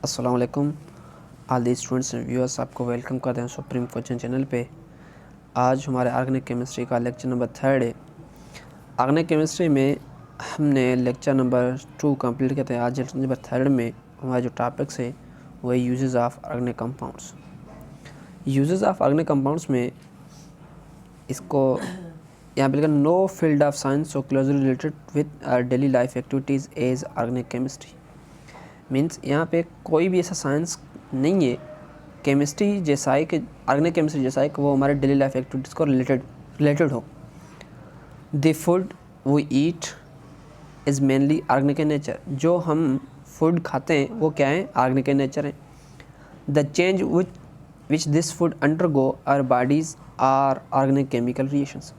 अस्सलाम वालेकुम all the students and viewers, आपको वेलकम करते हैं सुप्रीम कोचिंग चैनल पे। आज हमारे ऑर्गेनिक केमिस्ट्री का लेक्चर नंबर 3 है। ऑर्गेनिक केमिस्ट्री में हमने लेक्चर नंबर 2 कंप्लीट किया था। आज लेक्चर नंबर 3 में हमारा जो टॉपिक्स है वो है uses of organic compounds. Uses of organic compounds में इसको यहाँ पे लिखा no field of science so closely related with daily life activities as organic chemistry. Means यहाँ पे कोई भी ऐसा साइंस नहीं है केमिस्ट्री जैसा है कि ऑर्गेनिक केमिस्ट्री जैसा है कि वो हमारे डेली लाइफ एक्टिविटीज़ को रिलेटेड हो। The food we eat is mainly organic in nature. जो हम फूड खाते हैं वो क्या है, ऑर्गेनिक इन नेचर है। The change which this food undergo our bodies are organic chemical reactions.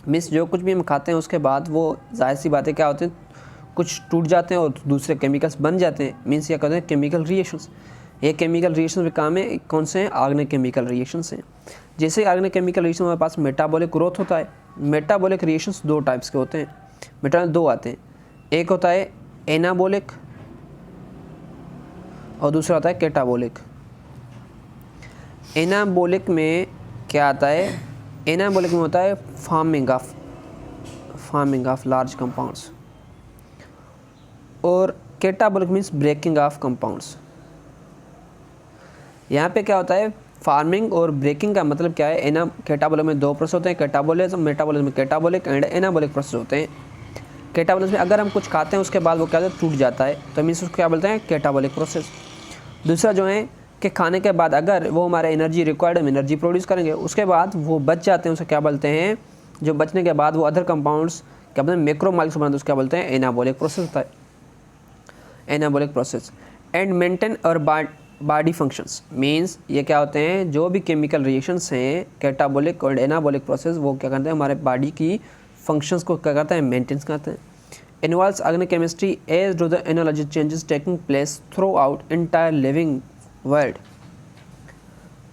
Means जो कुछ भी हम खाते हैं उसके बाद वो जाहिर सी बातें क्या होते हैं, कुछ टूट जाते हैं और दूसरे केमिकल्स बन जाते हैं। मीन्स क्या कहते हैं, केमिकल रिएक्शंस। ये केमिकल रिएक्शंस में काम है, कौन से हैं, ऑर्गेनिक केमिकल रिएक्शंस हैं। जैसे ऑर्गेनिक केमिकल रिएक्शन हमारे पास मेटाबॉलिक ग्रोथ होता है। मेटाबॉलिक रिएक्शंस दो टाइप्स के होते हैं, मेटाबॉलिक दो आते हैं। एक होता है एनाबॉलिक और दूसरा होता है कैटाबॉलिक। एनाबॉलिक में क्या आता है, एनाबॉलिक में होता है फार्मिंग ऑफ लार्ज कंपाउंड्स, और catabolic means breaking of compounds. यहाँ पे क्या होता है, फार्मिंग और ब्रेकिंग का मतलब क्या है। कैटाबॉलिक में दो प्रोसेस होते हैं, कैटाबॉलिज्म मेटाबॉलिज्म में कैटाबॉलिक एंड एनाबॉलिक प्रोसेस होते हैं। कैटाबॉलिज्म में अगर हम कुछ खाते हैं उसके बाद वो क्या होता है, टूट जाता है, तो मीन्स उसको क्या बोलते हैं, कैटाबॉलिक प्रोसेस। दूसरा जो है कि खाने के बाद अगर वो हमारे एनर्जी रिक्वायर्ड, हम एनर्जी प्रोड्यूस करेंगे, उसके बाद वो बच जाते हैं, उसे क्या बोलते हैं, जो बचने के बाद वो अदर कंपाउंड्स क्या बोलते हैं, मैक्रोमॉलिक्यूल्स बनाते हैं, उसको क्या बोलते हैं, एनाबॉलिक प्रोसेस होता है, एनाबॉलिक प्रोसेस। एंड मेंटेन और बॉडी फंक्शंस। मीन्स ये क्या होते हैं, जो भी केमिकल रिएक्शंस हैं कैटाबॉलिक और एनाबॉलिक प्रोसेस, वो क्या करते हैं, हमारे बॉडी की फंक्शंस को क्या करते हैं, मेंटेन करते हैं। Involves organic chemistry as do the analogy changes taking place throughout entire living world,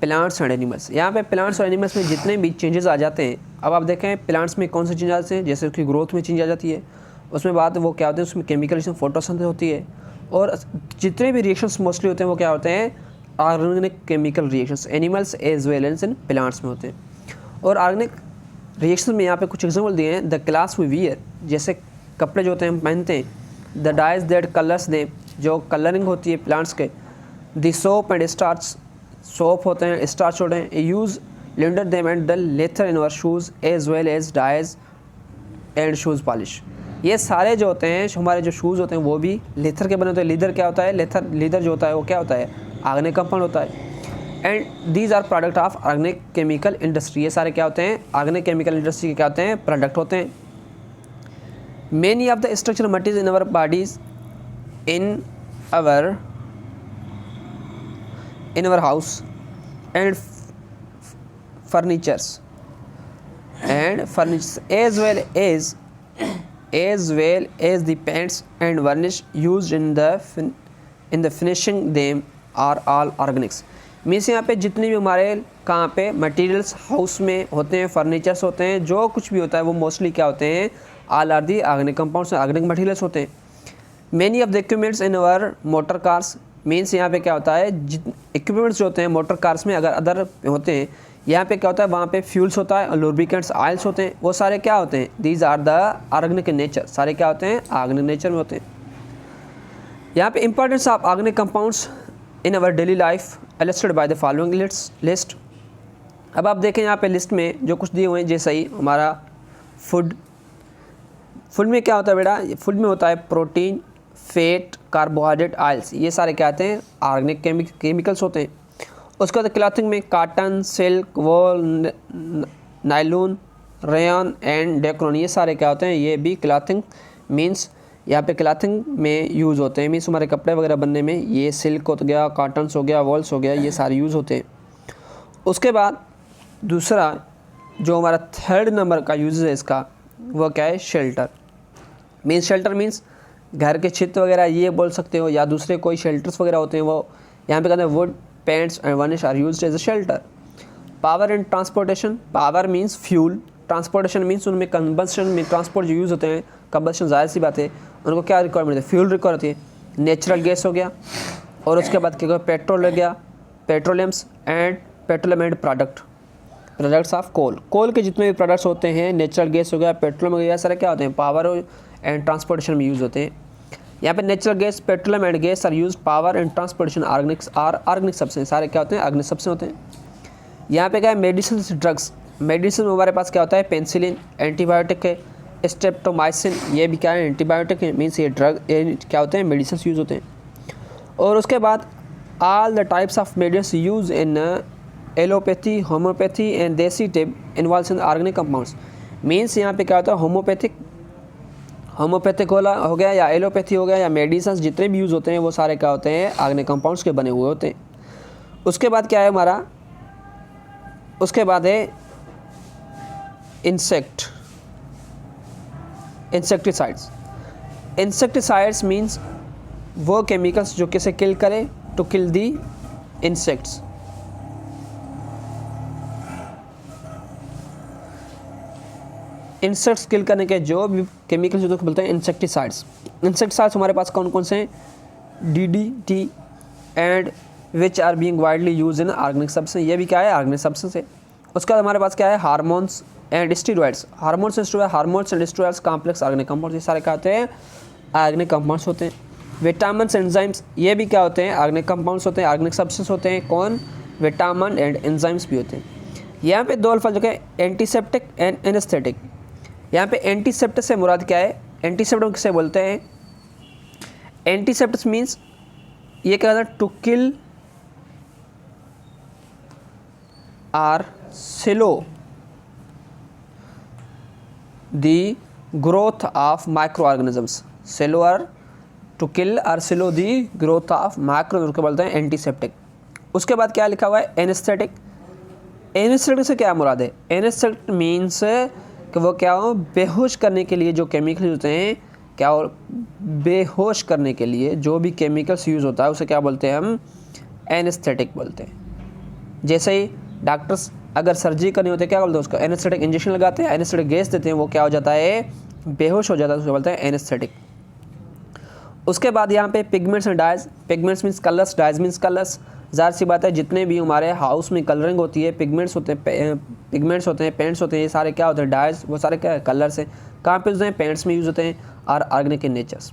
plants and animals. यहाँ पे प्लांट्स और एनिमल्स में जितने भी चेंजेस आ जाते हैं, अब आप देखें प्लांट्स में कौन से चेंज आते हैं, जैसे उसकी ग्रोथ में चेंज आ जाती है, उसमें बात वो क्या होते हैं, उसमें केमिकल रिएक्शन फोटोसिंथेसिस होती है, और जितने भी रिएक्शंस मोस्टली होते हैं वो क्या होते हैं, organic chemical reactions, animals as well as in plants में होते हैं। और ऑर्गेनिक रिएक्शन में यहाँ पे कुछ एग्जाम्पल दिए हैं। द क्लास वी वियर, जैसे कपड़े जो होते हैं हम पहनते हैं। The dyes that colours they, जो कलरिंग होती है प्लांट्स के। The soap and starch, soap होते हैं, स्टार्च होते हैं। Use launder them and the leather in our shoes as well as dyes and shoes polish. ये सारे जो होते हैं, हमारे जो शूज़ होते हैं वो भी लेथर के बने होते हैं। लीदर क्या होता है, लीदर जो होता है वो क्या होता है, ऑर्गेनिक कंपाउंड होता है। And these are product of organic chemical industry. ये सारे क्या होते हैं, ऑर्गेनिक केमिकल इंडस्ट्री के क्या होते हैं, प्रोडक्ट होते हैं। Many of the structural material in our bodies in our house and furnitures as well as the paints and varnish used in the finishing them are all organics। Means यहाँ पे जितने भी हमारे कहाँ पे मटेरियल्स हाउस में होते हैं, फर्नीचर्स होते हैं, जो कुछ भी होता है वो मोस्टली क्या होते हैं, all are the organic compounds, organic materials होते हैं। Many of the equipments in our motor cars. Means यहाँ पे क्या होता है, इक्विपमेंट्स जो होते हैं मोटर कार्स में अगर अदर होते हैं, यहाँ पे क्या होता है, वहाँ पे फ्यूल्स होता है और लुब्रिकेंट्स ऑयल्स होते हैं, वो सारे क्या होते हैं, these are the organic in nature. सारे क्या होते हैं, ऑर्गेनिक नेचर में होते हैं। यहाँ पे importance of organic compounds in our daily life illustrated by the following list. अब आप देखें यहाँ पे लिस्ट में जो कुछ दिए हुए हैं, जैसे ही हमारा फूड में क्या होता है बेटा, फूड में होता है प्रोटीन, फैट, कार्बोहाइड्रेट, ऑयल्स। ये सारे क्या आते हैं, ऑर्गेनिक केमिकल्स होते हैं। उसके बाद क्लॉथिंग में cotton, silk, wall, nylon, rayon and Dacron, ये सारे क्या होते हैं, ये भी क्लॉथिंग मीन्स यहाँ पे क्लॉथिंग में यूज़ होते हैं। मीन्स हमारे कपड़े वगैरह बनने में ये सिल्क हो गया, कॉटन्स हो गया, वॉल्स हो गया, ये सारे यूज़ होते हैं। उसके बाद दूसरा जो हमारा 3rd नंबर का यूज़ है इसका, वो क्या है, शेल्टर। शेल्टर मीन्स घर के छत वगैरह ये बोल सकते हो, या दूसरे कोई शेल्टर्स वगैरह होते हैं, वो यहाँ पे कहते हैं wood, paints and varnish are used as a shelter. Power and transportation, power means fuel, transportation means उनमें कंबस्शन में ट्रांसपोर्ट जो यूज़ होते हैं, कंबस्शन जाहिर सी बात है उनको क्या रिक्वायरमेंट है, फ्यूल रिक्वायर होती है। नेचुरल गैस हो गया, और उसके बाद क्या पेट्रोल हो गया, petroleums and petroleum and products of coal के जितने भी प्रोडक्ट्स होते हैं, नेचुरल गैस हो गया, पेट्रोलियम हो गया, सारे क्या होते हैं पावर एंड ट्रांसपोर्टेशन में यूज़ होते हैं। यहाँ पे natural gas, petroleum and gas are use power and transportation, organic substance, सारे क्या होते हैं ऑर्गेनिक सब्सटेंस होते हैं। यहाँ पे क्या है मेडिसिन ड्रग्स, मेडिसिन में हमारे पास क्या होता है पेंसिलिन, एंटीबायोटिक है, स्ट्रेप्टोमाइसिन, ये भी क्या है एंटीबायोटिक है, मीन्स ये ड्रग ये क्या होते हैं मेडिसिन यूज़ होते हैं। और उसके बाद all the types of medicine use in allopathy, homeopathy and desi tip involve in organic compounds, means यहाँ पे क्या होता है होम्योपैथिक हो गया या एलोपैथी हो गया या मेडिसिन जितने भी यूज़ होते हैं वो सारे क्या होते हैं ऑर्गेनिक कंपाउंड्स के बने हुए होते हैं। उसके बाद क्या है हमारा, उसके बाद है इंसेक्टिसाइड्स मीन्स वो केमिकल्स जो किसे किल करे, to kill the insects. Insects kill करने के जो भी केमिकल्स जो बोलते हैं इंसेक्टिसाइड्स। इंसेक्टिसाइड्स हमारे पास कौन कौन से हैं, DDT and which are being widely use in organic substance, ये भी क्या है ऑर्गेनिक सब्सटेंस है। उसके बाद हमारे पास क्या है hormones and steroids, hormones and steroids complex organic compounds, ये सारे क्या होते हैं ऑर्गेनिक कंपाउंड्स होते हैं। विटामिन्स एंजाइम्स, ये भी क्या होते हैं ऑर्गेनिक कंपाउंड्स होते हैं, ऑर्गेनिक सब्सटेंस होते हैं। कौन, विटामिन एंड एंजाइम्स भी होते हैं। यहाँ पे दो अल्फाज जो है एंटीसेप्टिक एंड एनेस्थेटिक। यहाँ पे एंटीसेप्टिक से मुराद क्या है, एंटीसेप्टिक किसे बोलते हैं, एंटीसेप्टिक मीन्स ये क्या होता है to kill or slow the growth of micro organisms, slow or to kill or slow the growth of micro को बोलते हैं एंटीसेप्टिक। उसके बाद क्या लिखा हुआ है एनेस्थेटिक। एनेस्थेटिक से क्या मुराद है, एनेस्थेटिक मीन्स कि वो क्या हो बेहोश करने के लिए जो केमिकल होते हैं, क्या हो बेहोश करने के लिए जो भी केमिकल्स यूज़ होता है उसे क्या बोलते हैं हम एनेस्थेटिक बोलते हैं। जैसे ही डॉक्टर्स अगर सर्जरी करनी होती है क्या बोलते हैं उसको एनेस्थेटिक इंजेक्शन लगाते हैं, एनेस्थेटिक गैस देते हैं, वो क्या हो जाता है बेहोश हो जाता है, उसको बोलते हैं एनेस्थेटिक। उसके बाद यहाँ पे pigments and dyes, pigments means colours, dyes means colours. ज़ाहिर सी बात है जितने भी हमारे हाउस में कलरिंग होती है, पिगमेंट्स होते हैं, पेंट्स होते हैं, ये सारे क्या होते हैं डाइज, वो सारे क्या कलर्स हैं। कहाँ पे होते हैं पेंट्स में यूज़ होते हैं और organic in natures.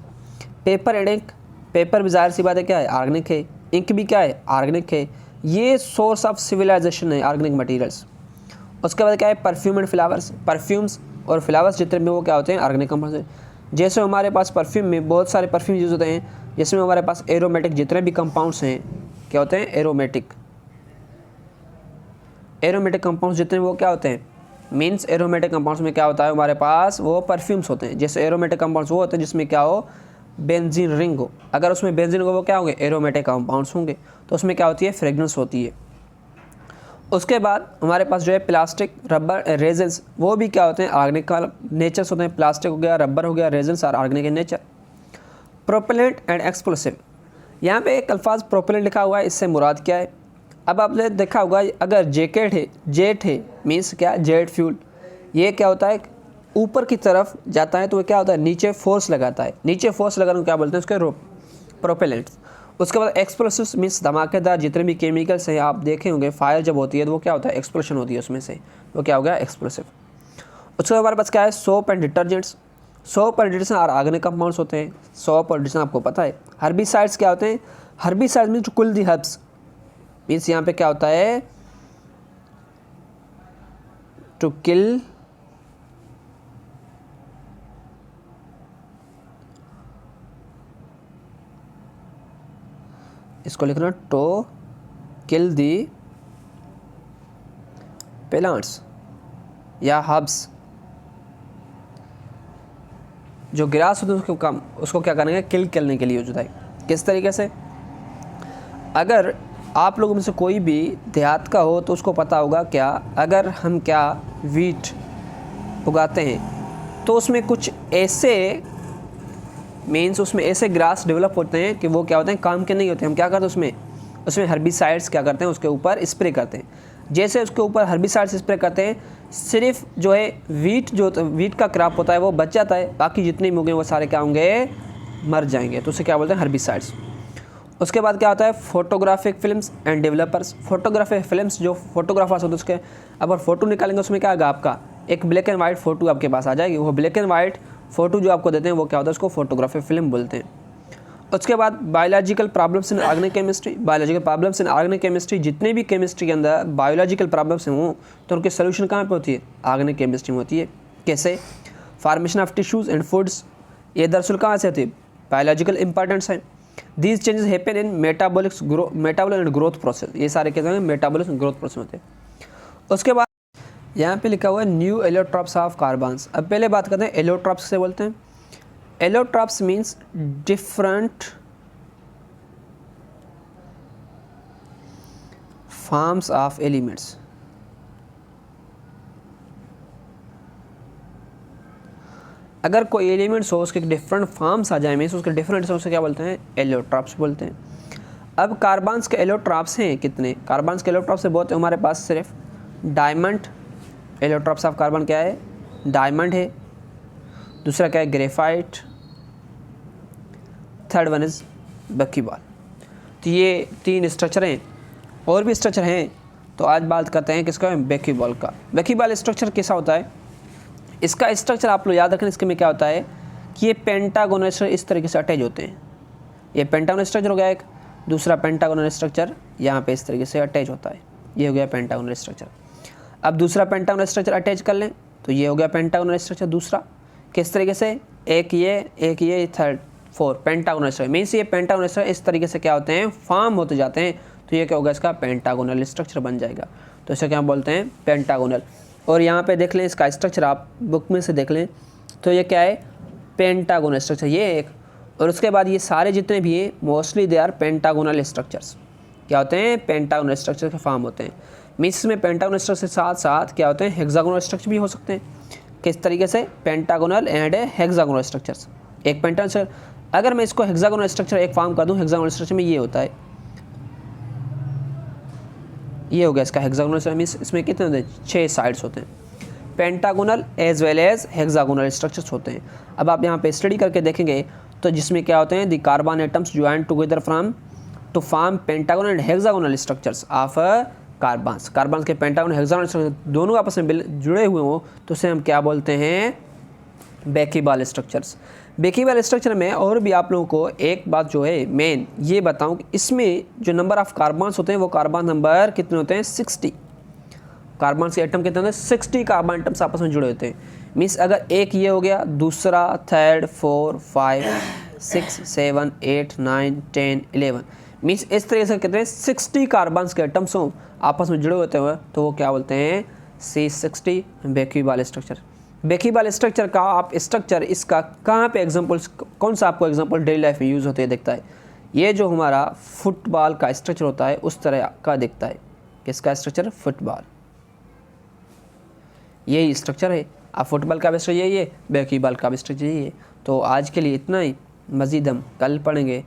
Paper and ink, paper भी ज़ाहिर सी बात है क्या है ऑर्गेनिक है, इंक भी क्या है ऑर्गेनिक है, ये सोर्स ऑफ सिविलाइजेशन है ऑर्गेनिक मटीरियल्स। उसके बाद क्या है परफ्यूम एंड फ्लावर्स, परफ्यूम्स और फ्लावर्स जितने भी वो क्या होते हैं ऑर्गेनिक कंपाउंड्स हैं। जैसे हमारे पास परफ्यूम में बहुत सारे परफ्यूम यूज़ होते हैं, जिसमें हमारे पास एरोमेटिक जितने भी कंपाउंड्स हैं क्या होते हैं एरोमेटिक कंपाउंड्स जितने वो क्या होते हैं मीन्स एरोमेटिक कंपाउंड्स में क्या होता है हमारे पास वो परफ्यूम्स होते हैं। जैसे एरोमेटिक कंपाउंड्स वो होते हैं जिसमें क्या हो बेंजीन रिंग हो, अगर उसमें बेंजीन हो वो क्या होंगे एरोमेटिक कंपाउंड्स होंगे, तो उसमें क्या होती है फ्रेगनेंस होती है। उसके बाद हमारे पास जो है प्लास्टिक, रबर, रेजन्स, वो भी क्या होते हैं ऑर्गेनिक नेचर्स होते हैं। प्लास्टिक हो गया, रबर हो गया, resins are organic in nature. Propellant and explosive, यहाँ पे एक अल्फाज प्रोपेलेंट लिखा हुआ है, इससे मुराद क्या है। अब आपने देखा होगा अगर जेट है मीन्स क्या जेट फ्यूल, ये क्या होता है ऊपर की तरफ जाता है तो वो क्या होता है नीचे फोर्स लगाता है, नीचे फोर्स लगाने को क्या बोलते हैं उसके प्रोपेलेंट्स। उसके बाद एक्सप्लोसिव्स मीन्स धमाकेदार जितने भी केमिकल्स हैं आप देखे होंगे, फायर जब होती है तो वो क्या होता है एक्सप्लोशन होती है उसमें से, वो क्या हो गया एक्सप्लोसिव। उसके बाद हमारे पास क्या है सोप एंड डिटर्जेंट्स, सोप और डिटर्जेंट और ऑर्गेनिक कंपाउंड्स होते हैं। सोप और डिटर्जेंट आपको पता है। हर्बिसाइड्स क्या होते हैं, herbicides means to kill the herbs, means यहाँ पे क्या होता है टू किल इसको लिखना टू किल दी प्लांट्स या हर्ब्स। जो ग्रास होते हैं उसको क्या करेंगे किल करने के लिए यूज होता है। किस तरीके से, अगर आप लोगों में से कोई भी देहात का हो तो उसको पता होगा क्या अगर हम क्या वीट उगाते हैं तो उसमें कुछ ऐसे मीन्स उसमें ऐसे ग्रास डेवलप होते हैं कि वो क्या होते हैं काम के नहीं होते। हम क्या करते हैं उसमें हर्बिसाइड्स क्या करते हैं उसके ऊपर स्प्रे करते हैं। जैसे उसके ऊपर हर्बिसाइड्स स्प्रे करते हैं सिर्फ जो है वीट का क्रॉप होता है वो बच जाता है, बाकी जितने भी होंगे वो सारे क्या होंगे मर जाएंगे, तो उसे क्या बोलते हैं हर्बिसाइड्स। उसके बाद क्या होता है photographic films and developers. Photographic films जो फोटोग्राफर्स होते हैं उसके अगर फ़ोटो निकालेंगे उसमें क्या आएगा आपका एक ब्लैक एंड वाइट फ़ोटो आपके पास आ जाएगी। वो ब्लैक एंड वाइट फ़ोटो जो आपको देते हैं वो क्या होता है उसको फोटोग्राफिक फिल्म बोलते हैं। उसके बाद biological problems in organic chemistry. Biological problems in organic chemistry, जितने भी केमिस्ट्री के अंदर बायोलॉजिकल प्रॉब्लम्स हों तो उनके सोल्यूशन कहाँ पे होती है, ऑर्गेनिक केमिस्ट्री में होती है। कैसे, formation of tissues and foods, ये दरअसल कहाँ से होती है, बायोलॉजिकल इंपॉर्टेंस है। These changes happen in metabolic and growth process, ये सारे कहते हैं मेटाबॉलिक एंड ग्रोथ प्रोसेस होते हैं। उसके बाद यहाँ पे लिखा हुआ है न्यू एलोट्रॉप्स ऑफ कार्बन्स। अब पहले बात करते हैं एलोट्रॉप्स से बोलते हैं। Allotropes means different forms of elements. अगर कोई एलिमेंट्स हो उसके डिफरेंट फॉर्म्स आ जाए मीन्स उसके डिफरेंट उसे क्या बोलते हैं, एलोट्रॉप्स बोलते हैं। अब कार्बन्स के एलोट्रॉप्स हैं कितने, कार्बन्स के एलोट्रॉप्स से बहुत हमारे पास सिर्फ डायमंड एलोट्रॉप्स ऑफ कार्बन क्या है, डायमंड है। दूसरा क्या है, graphite. Third one is buckyball. तो ये 3 स्ट्रक्चर हैं, और भी स्ट्रक्चर हैं। तो आज बात करते हैं किसका, बकीबॉल का। बकीबॉल स्ट्रक्चर कैसा होता है, इसका स्ट्रक्चर आप लोग याद रखें। इसके में क्या होता है कि ये पेंटागोनल स्ट्रक्चर इस तरीके से अटैच होते हैं। ये पेंटागोनल स्ट्रक्चर हो गया एक, दूसरा पेंटागोनल स्ट्रक्चर यहाँ पे इस तरीके से अटैच होता है, ये हो गया पेंटागोनल स्ट्रक्चर। अब दूसरा पेंटागोनल स्ट्रक्चर अटैच कर लें तो ये हो गया पेंटागोनल स्ट्रक्चर दूसरा। किस तरीके से, एक ये थर्ड 4 पेंटागोनल स्ट्रक्चर। मीन्स ये पेंटागोनल स्ट्रक्चर इस तरीके से क्या होते हैं, फॉर्म होते जाते हैं। तो ये क्या होगा, इसका पेंटागोनल स्ट्रक्चर बन जाएगा। तो इसे क्या बोलते हैं, पेंटागोनल। और यहाँ पे देख लें इसका स्ट्रक्चर, आप बुक में से देख लें तो ये क्या है, पेंटागोनल स्ट्रक्चर, ये एक। और उसके बाद ये सारे जितने भी हैं mostly they are pentagonal structures. क्या होते हैं, पेंटागोनल स्ट्रक्चर के फॉर्म होते हैं। मीन्स में पेंटागोनल स्ट्रक्चर के साथ साथ क्या होते हैं, हेक्सागोनल स्ट्रक्चर भी हो सकते हैं। किस तरीके से, पेंटागोनल एंड हेक्सागोनल स्ट्रक्चर्स। एक पेंटागोनल स्ट्रक्चर, अगर मैं इसको हेक्सागोनल स्ट्रक्चर एक फॉर्म कर दूं, हेक्सागोनल स्ट्रक्चर में ये होता है, ये हो गया इसका हेक्सागोनल स्ट्रक्चर। मीन्स इसमें कितने होते हैं, 6 साइड्स होते हैं। Pentagonal as well as hexagonal structures होते हैं। अब आप यहाँ पे स्टडी करके देखेंगे तो जिसमें क्या होते हैं, the carbon atoms join together from to form pentagonal and hexagonal structures of carbons. Carbons के पेंटागोनल हेक्सागोनल स्ट्रक्चर दोनों आपस में जुड़े हुए हों तो उसे हम क्या बोलते हैं, बेकीबॉल स्ट्रक्चर्स। बेकीबॉल स्ट्रक्चर में और भी आप लोगों को एक बात जो है मेन ये बताऊं कि इसमें जो नंबर ऑफ कार्बन्स होते हैं वो कार्बन नंबर कितने होते हैं, 60। कार्बन के एटम कितने होते हैं, 60 कार्बन एटम्स आपस में जुड़े होते हैं। मीन्स अगर एक ये हो गया, दूसरा, थर्ड, 4, 5, 6, 7, 8, 9, 10, 11, मीन्स इस तरीके से कहते हैं 60 कार्बन्स के एटम्स हों आपस में जुड़े होते हुए तो वो क्या बोलते हैं, C60 बेकीबॉल स्ट्रक्चर। बेकीबॉल स्ट्रक्चर का आप स्ट्रक्चर इसका कहाँ पे एग्जांपल्स, कौन सा आपको एग्जांपल डेली लाइफ में यूज़ होते हैं दिखता है, ये जो हमारा फुटबॉल का स्ट्रक्चर होता है उस तरह का दिखता है। किसका स्ट्रक्चर, फुटबॉल, यही स्ट्रक्चर है। अब फुटबॉल का भी स्ट्रक्चर यही है, बेकीबॉल का भी स्ट्रक्चर यही है। तो आज के लिए इतना ही, मज़ीद हम कल पढ़ेंगे।